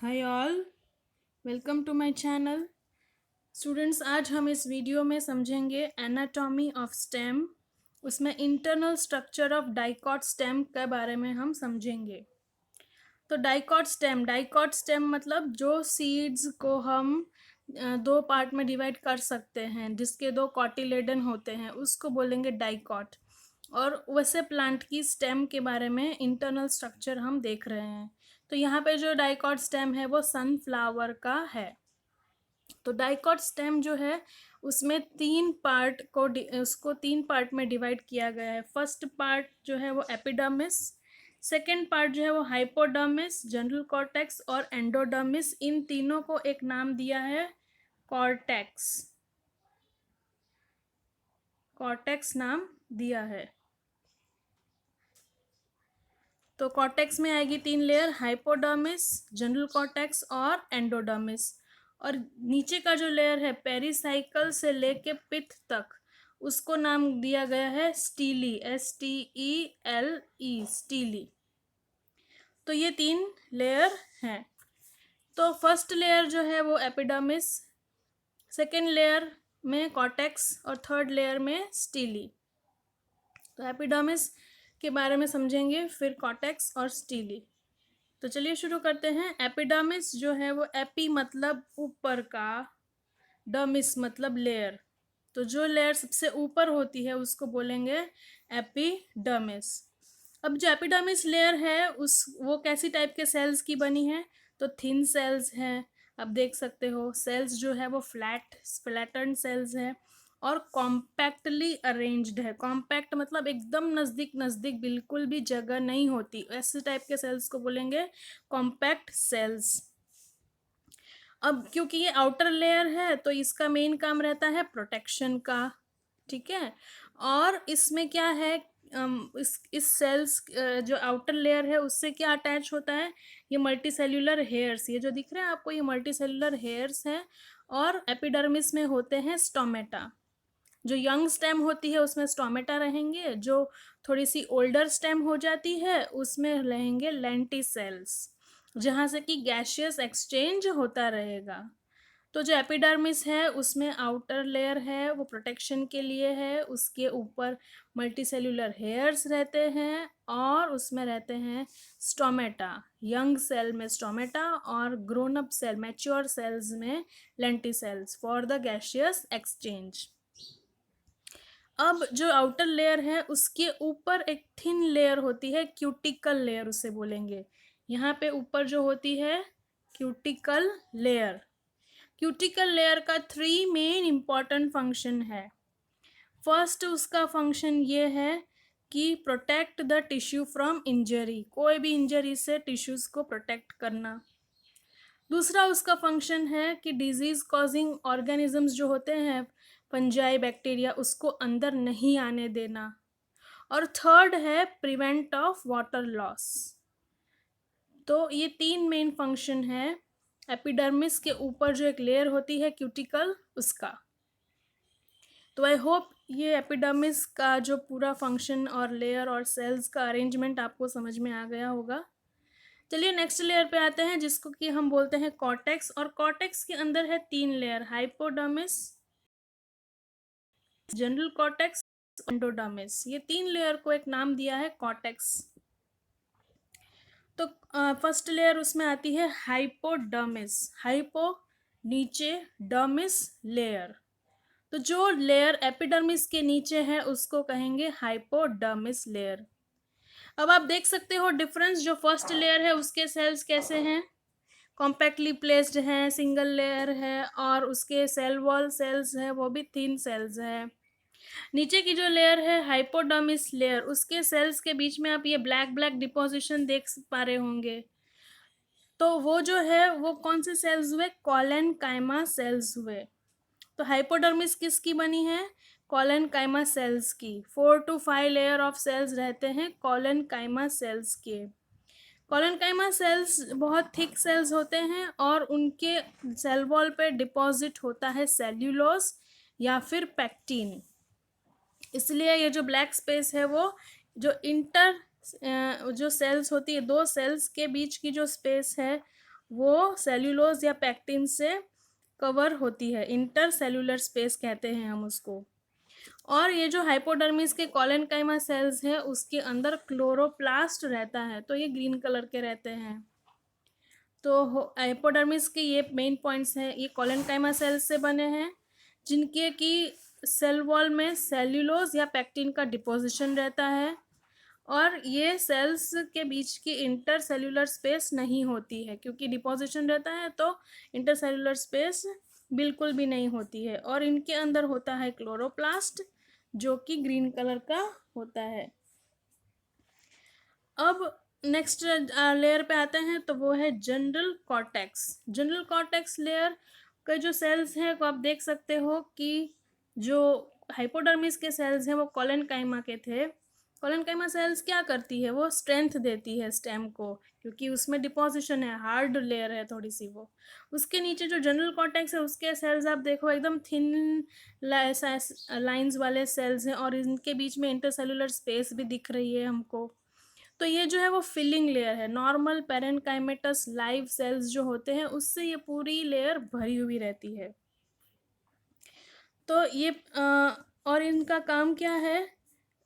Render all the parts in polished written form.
Hi all, welcome to my channel. Students, आज हम इस वीडियो में समझेंगे एनाटॉमी ऑफ स्टेम। उसमें internal structure of dicot stem के बारे में हम समझेंगे। तो डाइकॉट स्टेम मतलब जो सीड्स को हम दो पार्ट में डिवाइड कर सकते हैं, जिसके दो कॉटिलेडन होते हैं, उसको बोलेंगे डाइकॉट। और वैसे प्लांट की स्टेम के बारे में इंटरनल स्ट्रक्चर हम देख रहे हैं। तो यहाँ पे जो डाइकॉट स्टेम है वो सनफ्लावर का है। तो डाइकॉट स्टेम जो है उसमें उसको तीन पार्ट में डिवाइड किया गया है। फर्स्ट पार्ट जो है वो एपिडर्मिस, सेकेंड पार्ट जो है वो हाइपोडर्मिस, जनरल कॉर्टेक्स और एंडोडर्मिस। इन तीनों को एक नाम दिया है कॉर्टेक्स। कॉर्टेक्स नाम दिया है। तो कॉर्टेक्स में आएगी तीन लेयर, हाइपोडर्मिस, जनरल कॉर्टेक्स और एंडोडर्मिस। और नीचे का जो लेयर है पेरिसाइकल से लेके पिथ तक, उसको नाम दिया गया है स्टीली, STELE, स्टीली। तो ये तीन लेयर हैं। तो फर्स्ट लेयर जो है वो एपिडर्मिस, सेकेंड लेयर में कॉर्टेक्स और थर्ड लेयर में स्टीली। तो एपिडर्मिस के बारे में समझेंगे, फिर कॉर्टेक्स और स्टीली। तो चलिए शुरू करते हैं। एपिडर्मिस जो है वो एपी मतलब ऊपर का, डर्मिस मतलब लेयर। तो जो लेयर सबसे ऊपर होती है उसको बोलेंगे एपिडर्मिस। अब जो एपिडर्मिस लेयर है वो कैसी टाइप के सेल्स की बनी है? तो थिन सेल्स हैं। अब देख सकते हो सेल्स जो है वो फ्लैटन सेल्स हैं और कॉम्पैक्टली अरेंज्ड है। कॉम्पैक्ट मतलब एकदम नज़दीक नज़दीक, बिल्कुल भी जगह नहीं होती, ऐसे टाइप के सेल्स को बोलेंगे कॉम्पैक्ट सेल्स। अब क्योंकि ये आउटर लेयर है तो इसका मेन काम रहता है प्रोटेक्शन का, ठीक है। और इसमें क्या है, इस सेल्स जो आउटर लेयर है उससे क्या अटैच होता है? ये मल्टीसेल्यूलर हेयर्स, ये जो दिख रहे हैं आपको, ये मल्टीसेल्यूलर हेयर्स हैं। और एपिडर्मिस में होते हैं स्टोमेटा। जो यंग स्टेम होती है उसमें स्टोमेटा रहेंगे, जो थोड़ी सी ओल्डर स्टेम हो जाती है उसमें रहेंगे लेंटिसेल्स, जहाँ से कि गैशियस एक्सचेंज होता रहेगा। तो जो एपिडर्मिस है उसमें आउटर लेयर है वो प्रोटेक्शन के लिए है, उसके ऊपर मल्टीसेल्यूलर हेयर्स रहते हैं और उसमें रहते हैं स्टोमेटा। यंग सेल में स्टोमेटा और grown up cell, mature cells में lenticels for the gaseous exchange. अब जो आउटर लेयर है उसके ऊपर एक थिन लेयर होती है, क्यूटिकल लेयर उसे बोलेंगे। यहाँ पे ऊपर जो होती है क्यूटिकल लेयर। क्यूटिकल लेयर का 3 मेन इंपॉर्टेंट फंक्शन है। फर्स्ट उसका फंक्शन ये है कि protect the tissue from injury, कोई भी इंजरी से टिश्यूज को प्रोटेक्ट करना। दूसरा उसका फंक्शन है कि डिजीज कॉजिंग ऑर्गेनिजम्स जो होते हैं, फंजाई, बैक्टीरिया, उसको अंदर नहीं आने देना। और थर्ड है प्रिवेंट ऑफ वाटर लॉस। तो ये तीन मेन फंक्शन है एपिडर्मिस के ऊपर जो एक लेयर होती है क्यूटिकल, उसका। तो आई होप ये एपिडर्मिस का जो पूरा फंक्शन और लेयर और सेल्स का अरेंजमेंट आपको समझ में आ गया होगा। चलिए नेक्स्ट लेयर पे आते हैं, जिसको कि हम बोलते हैं कॉर्टेक्स। और कॉर्टेक्स के अंदर है तीन layer, hypodermis, general cortex, endodermis. ये तीन लेयर को एक नाम दिया है कॉर्टेक्स। तो फर्स्ट लेयर उसमें आती है हाइपोडर्मिस। हाइपो नीचे, डर्मिस लेयर। तो जो लेयर एपिडर्मिस के नीचे है उसको कहेंगे हाइपोडर्मिस लेयर। अब आप देख सकते हो डिफरेंस, जो फर्स्ट लेयर है उसके सेल्स कैसे हैं, कॉम्पैक्टली प्लेस्ड हैं, सिंगल लेयर है, और उसके सेल वॉल सेल्स है वो भी थिन सेल्स है। नीचे की जो लेयर है हाइपोडर्मिस लेयर, उसके सेल्स के बीच में आप ये ब्लैक ब्लैक डिपोजिशन देख पा रहे होंगे। तो वो जो है वो कौन से सेल्स हुए? कॉलेनकाइमा सेल्स हुए। तो हाइपोडर्मिस किसकी बनी है? कॉलेनकाइमा सेल्स की। 4 to 5 लेयर ऑफ सेल्स रहते हैं कॉलेनकाइमा सेल्स के। कॉलेनकाइमा सेल्स बहुत थिक सेल्स होते हैं और उनके सेल वॉल पे डिपॉजिट होता है सेल्यूलोज या फिर पैक्टिन। इसलिए ये जो ब्लैक स्पेस है वो जो जो सेल्स होती है, दो सेल्स के बीच की जो स्पेस है वो सेल्यूलोज या पैक्टिन से कवर होती है, इंटर सेल्यूलर स्पेस कहते हैं हम उसको। और ये जो हाइपोडर्मिस के कोलेनकाइमा सेल्स है उसके अंदर क्लोरोप्लास्ट रहता है, तो ये ग्रीन कलर के रहते हैं। तो हाइपोडर्मिस के ये मेन पॉइंट्स हैं, ये कोलेनकाइमा सेल्स से बने हैं जिनके कि सेल वॉल में सेल्यूलोज या पैक्टिन का डिपोजिशन रहता है, और ये सेल्स के बीच की इंटर सेल्यूलर स्पेस नहीं होती है, क्योंकि डिपोजिशन रहता है तो इंटर सेल्यूलर स्पेस बिल्कुल भी नहीं होती है। और इनके अंदर होता है क्लोरोप्लास्ट जो कि ग्रीन कलर का होता है। अब नेक्स्ट लेयर पे आते हैं, तो वो है general cortex. General cortex layer के जो सेल्स हैं को आप देख सकते हो कि जो हाइपोडर्मिस के सेल्स हैं वो कोलेनकाइमा के थे। कोलेनकाइमा सेल्स क्या करती है, वो स्ट्रेंथ देती है स्टेम को, क्योंकि उसमें डिपोजिशन है, हार्ड लेयर है थोड़ी सी वो। उसके नीचे जो जनरल कॉर्टेक्स है उसके सेल्स आप देखो एकदम थिन लाइंस वाले सेल्स हैं, और इनके बीच में इंटरसेल्युलर स्पेस भी दिख रही है हमको। तो ये जो है वो फिलिंग लेयर है। नॉर्मल पेरेनकाइमेटस लाइव सेल्स जो होते हैं उससे ये पूरी लेयर भरी हुई रहती है। तो ये और इनका काम क्या है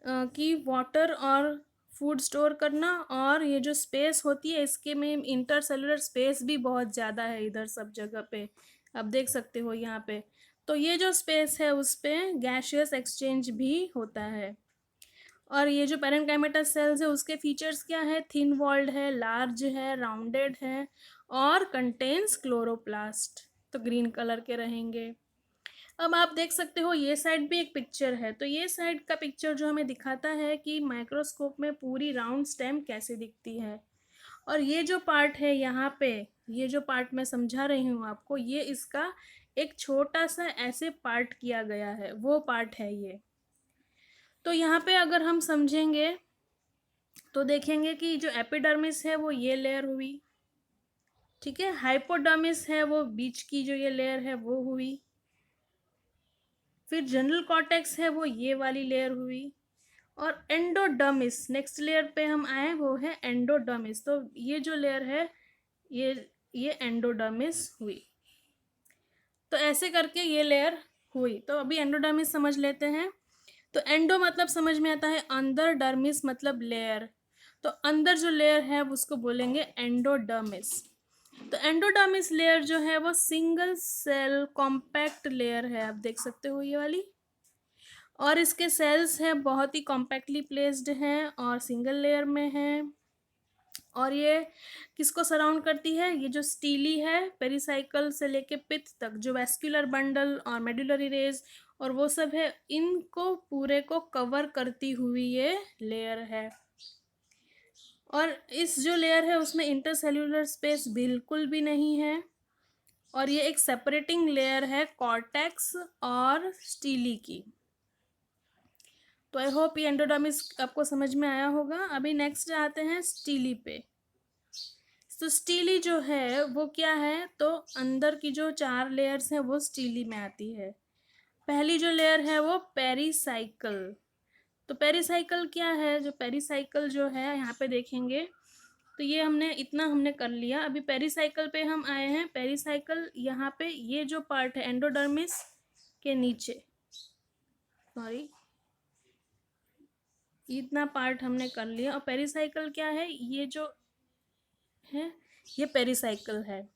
कि वाटर और फूड स्टोर करना, और ये जो स्पेस होती है इसके में इंटरसेलुलर स्पेस भी बहुत ज़्यादा है इधर सब जगह पे, आप देख सकते हो यहाँ पे। तो ये जो स्पेस है उस पर गैशियस एक्सचेंज भी होता है। और ये जो पेरेनकाइमेटस सेल्स है उसके फीचर्स क्या है, थिन वॉल्ड है, लार्ज है, राउंडेड है, और कंटेन्स क्लोरोप्लास्ट, तो ग्रीन कलर के रहेंगे। अब आप देख सकते हो ये साइड भी एक पिक्चर है, तो ये साइड का पिक्चर जो हमें दिखाता है कि माइक्रोस्कोप में पूरी राउंड स्टेम कैसे दिखती है। और ये जो पार्ट है यहाँ पे, ये जो पार्ट मैं समझा रही हूँ आपको, ये इसका एक छोटा सा ऐसे पार्ट किया गया है, वो पार्ट है ये। तो यहाँ पे अगर हम समझेंगे तो देखेंगे कि जो एपिडर्मिस है वो ये लेयर हुई, ठीक है। हाइपोडर्मिस है वो बीच की जो ये लेयर है वो हुई। फिर जनरल कॉर्टेक्स है वो ये वाली लेयर हुई। और एंडोडर्मिस नेक्स्ट लेयर पे हम आए, वो है एंडोडर्मिस। तो ये जो लेयर है ये एंडोडर्मिस हुई। तो ऐसे करके ये लेयर हुई। तो अभी एंडोडर्मिस समझ लेते हैं। तो एंडो मतलब समझ में आता है अंदर, डर्मिस मतलब लेयर, तो अंदर जो लेयर है उसको बोलेंगे एंडोडर्मिस। तो एंडोडर्मिस लेयर जो है वो सिंगल सेल कॉम्पैक्ट लेयर है, आप देख सकते हो ये वाली। और इसके सेल्स हैं बहुत ही कॉम्पैक्टली प्लेस्ड हैं और सिंगल लेयर में हैं। और ये किसको सराउंड करती है, ये जो स्टीली है पेरिसाइकल से लेके पिथ तक, जो वेस्कुलर बंडल और मेडुलरी रेज और वो सब है, इनको पूरे को कवर करती हुई ये लेयर है। और इस जो लेयर है उसमें इंटरसेल्यूलर स्पेस बिल्कुल भी नहीं है, और ये एक सेपरेटिंग लेयर है कॉर्टेक्स और स्टीली की। तो आई होप ये एंडोडर्मिस आपको समझ में आया होगा। अभी नेक्स्ट आते हैं स्टीली पे। तो स्टीली जो है वो क्या है, तो अंदर की जो 4 लेयर्स हैं वो स्टीली में आती है। पहली जो लेयर है वो पेरिसाइकल। तो पेरिसाइकल क्या है, जो पेरिसाइकल जो है यहाँ पे देखेंगे तो ये हमने कर लिया। अभी पेरिसाइकल पे हम आए हैं। पेरिसाइकल यहाँ पे ये जो पार्ट है एंडोडर्मिस के नीचे, सॉरी इतना पार्ट हमने कर लिया। और पेरिसाइकल क्या है, ये जो है ये पेरिसाइकल है,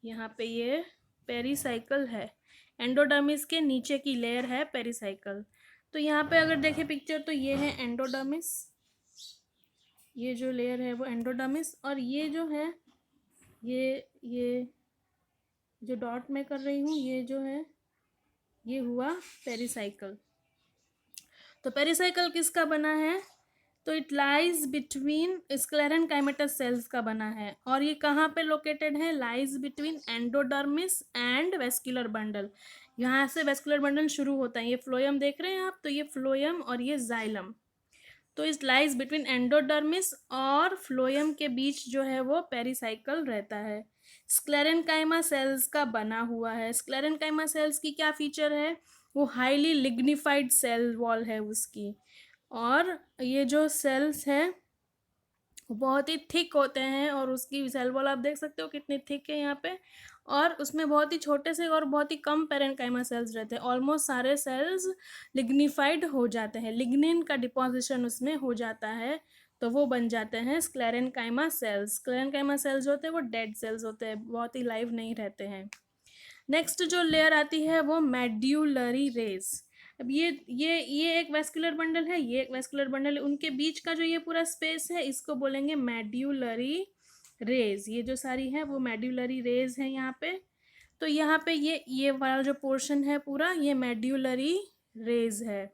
यहाँ पे ये पेरिसाइकल है, एंडोडर्मिस के नीचे की लेयर है पेरिसाइकल। तो यहाँ पे अगर देखें पिक्चर तो ये है एंडोडर्मिस, ये जो लेयर है वो एंडोडर्मिस, और ये जो है ये जो डॉट मैं कर रही हूँ ये जो है ये हुआ पेरिसाइकल। तो पेरिसाइकल किसका बना है, तो इट लाइज बिटवीन स्क्लेरेनकाइमेटस सेल्स का बना है। और ये कहाँ पे लोकेटेड है, lies between endodermis and vascular bundle. यहाँ से वेस्कुलर बंडल शुरू होता है, ये फ्लोयम देख रहे हैं आप, तो ये फ्लोयम और ये जाइलम। तो इस लाइज बिटवीन एंडोडर्मिस और फ्लोयम के बीच जो है वो पेरिसाइकल रहता है। स्क्लेरेनकाइमा सेल्स का बना हुआ है। स्क्लेरेनकाइमा सेल्स की क्या फीचर है, वो हाईली लिग्निफाइड सेल वॉल है उसकी। और ये जो सेल्स है बहुत ही थिक होते हैं और उसकी सेल वॉल आप देख सकते हो कितनी थिक है यहाँ पे। और उसमें बहुत ही छोटे से और बहुत ही कम पेरेन्काइमा सेल्स रहते हैं, ऑलमोस्ट सारे सेल्स लिग्निफाइड हो जाते हैं, लिग्निन का डिपोजिशन उसमें हो जाता है, तो वो बन जाते हैं स्क्लेरेन्काइमा सेल्स। स्क्लेरेन्काइमा सेल्स होते हैं वो डेड सेल्स होते हैं, बहुत ही लाइव नहीं रहते हैं। नेक्स्ट जो लेयर आती है वो मेड्यूलरी रेस। अब ये एक वेस्कुलर बंडल है, ये एक वेस्कुलर बंडल है, उनके बीच का जो ये पूरा स्पेस है इसको बोलेंगे मेड्यूलरी रेज। ये जो सारी है वो मेड्यूलरी रेज है यहाँ पे। तो यहाँ पे ये वाला जो पोर्शन है पूरा ये मेड्यूलरी रेज है।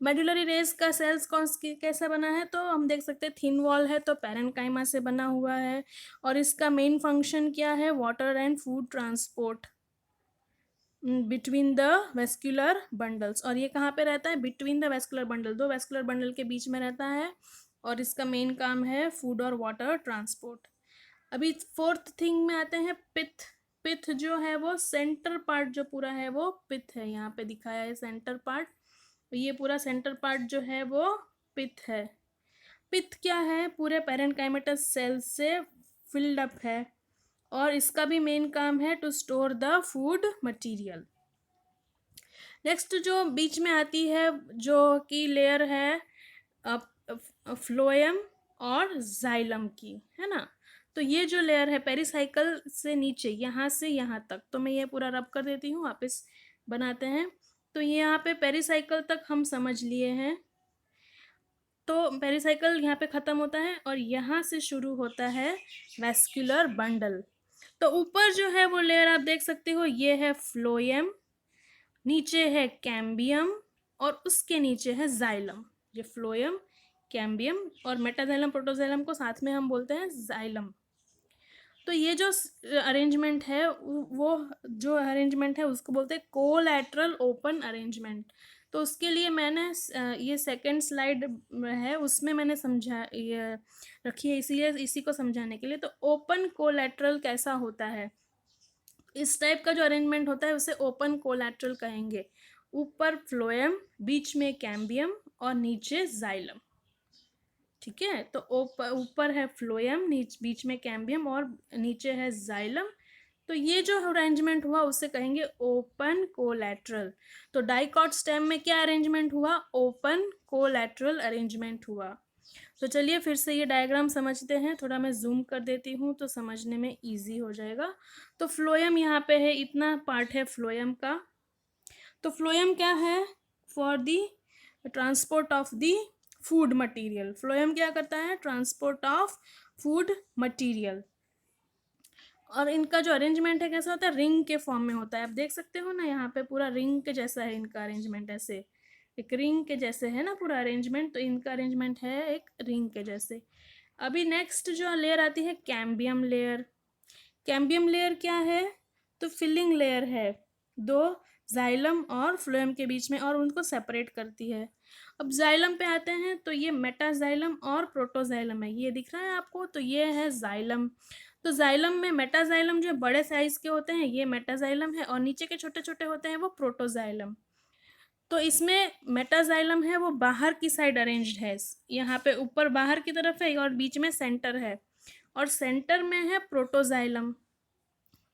मेडुलरी रेस का सेल्स कैसा बना है, तो हम देख सकते हैं थिन वॉल है तो पैरेन्काइमा से बना हुआ है, और इसका मेन फंक्शन क्या है, water and food transport between the vascular bundles. और ये कहाँ पे रहता है, बिटवीन द वेस्कुलर बंडल, दो वेस्कुलर बंडल के बीच में रहता है, और इसका मेन काम है फूड और वाटर ट्रांसपोर्ट। अभी फोर्थ थिंग में आते हैं पिथ। पिथ जो है वो सेंटर पार्ट जो पूरा है वो पिथ है, यहाँ पे दिखाया है सेंटर पार्ट, ये पूरा सेंटर पार्ट जो है वो पिथ है। पिथ क्या है, पूरे पैरेन्काइमेटस सेल से फिल्ड अप है, और इसका भी मेन काम है to store the food material. Next जो बीच में आती है जो कि लेयर है फ्लोएम और जाइलम की, है ना। तो ये जो लेयर है पेरिसाइकल से नीचे यहाँ से यहाँ तक, तो मैं ये पूरा रब कर देती हूँ, वापस बनाते हैं। तो ये यहाँ पे पेरिसाइकल तक हम समझ लिए हैं, तो पेरिसाइकल यहाँ पे ख़त्म होता है और यहाँ से शुरू होता है वेस्कुलर बंडल। तो ऊपर जो है वो लेयर आप देख सकते हो, ये है फ्लोएम, नीचे है कैम्बियम, और उसके नीचे है जाइलम। ये फ्लोएम, कैम्बियम और मेटाजाइलम प्रोटोजाइलम को साथ में हम बोलते हैं जाइलम। तो ये जो अरेंजमेंट है वो जो अरेंजमेंट है उसको बोलते हैं कोलैटरल ओपन अरेंजमेंट। तो उसके लिए मैंने ये सेकंड स्लाइड है उसमें मैंने समझा ये रखी है, इसीलिए इसी को समझाने के लिए। तो ओपन कोलैटरल कैसा होता है, इस टाइप का जो अरेंजमेंट होता है उसे ओपन कोलैटरल कहेंगे। ऊपर फ्लोएम, बीच में कैम्बियम और नीचे जाइलम, ठीक है। तो ऊपर है फ्लोएम, बीच में कैम्बियम और नीचे है जाइलम। तो ये जो अरेंजमेंट हुआ उसे कहेंगे ओपन कोलैटरल। तो डाइकॉट स्टेम में क्या अरेंजमेंट हुआ, ओपन कोलैटरल अरेंजमेंट हुआ। तो चलिए फिर से ये डायग्राम समझते हैं, थोड़ा मैं जूम कर देती हूँ तो समझने में इजी हो जाएगा। तो फ्लोएम यहाँ पे है, इतना पार्ट है फ्लोएम का। तो फ्लोएम क्या है, for the transport of the food material. Phloem क्या करता है, ट्रांसपोर्ट ऑफ फूड मटेरियल। और इनका जो अरेंजमेंट है कैसा होता है, रिंग के फॉर्म में होता है। आप देख सकते हो ना यहाँ पे पूरा रिंग के जैसा है इनका अरेंजमेंट, ऐसे एक रिंग के जैसे है ना पूरा अरेंजमेंट, तो इनका अरेंजमेंट है एक रिंग के जैसे। अभी नेक्स्ट जो लेयर आती है कैम्बियम लेयर। कैम्बियम लेयर क्या है, तो फिलिंग लेयर है दो जाइलम और फ्लोएम के बीच में, और उनको सेपरेट करती है। अब जाइलम पे आते हैं, तो ये मेटाजाइलम और प्रोटोजाइलम है, ये दिख रहा है आपको, तो ये है जाइलम। तो जाइलम में मेटाजाइलम जो बड़े साइज के होते हैं ये मेटाजाइलम है, और नीचे के छोटे छोटे होते हैं वो प्रोटोजाइलम। तो इसमें मेटाजाइलम है वो बाहर की साइड अरेंज्ड है, यहाँ पे ऊपर बाहर की तरफ है और बीच में सेंटर है, और सेंटर में है प्रोटोजाइलम।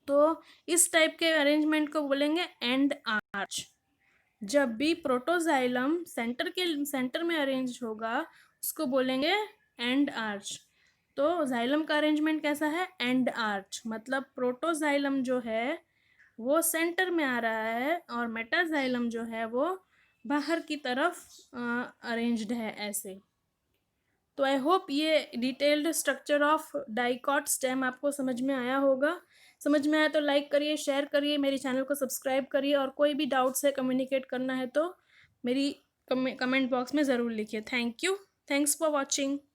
तो इस टाइप के अरेंजमेंट को बोलेंगे एंड आर्च। जब भी प्रोटोजाइलम सेंटर में अरेंज होगा उसको बोलेंगे एंड आर्च। तो जाइलम का अरेंजमेंट कैसा है, एंड आर्च, मतलब प्रोटोजाइलम जो है वो सेंटर में आ रहा है और मेटाजाइलम जो है वो बाहर की तरफ अरेंज्ड है ऐसे। तो आई होप ये detailed structure of dicot stem आपको समझ में आया होगा। समझ में आया तो लाइक करिए, शेयर करिए, मेरे चैनल को सब्सक्राइब करिए, और कोई भी डाउट्स है कम्युनिकेट करना है तो मेरी कमेंट बॉक्स में ज़रूर लिखिए। Thank you, thanks for watching.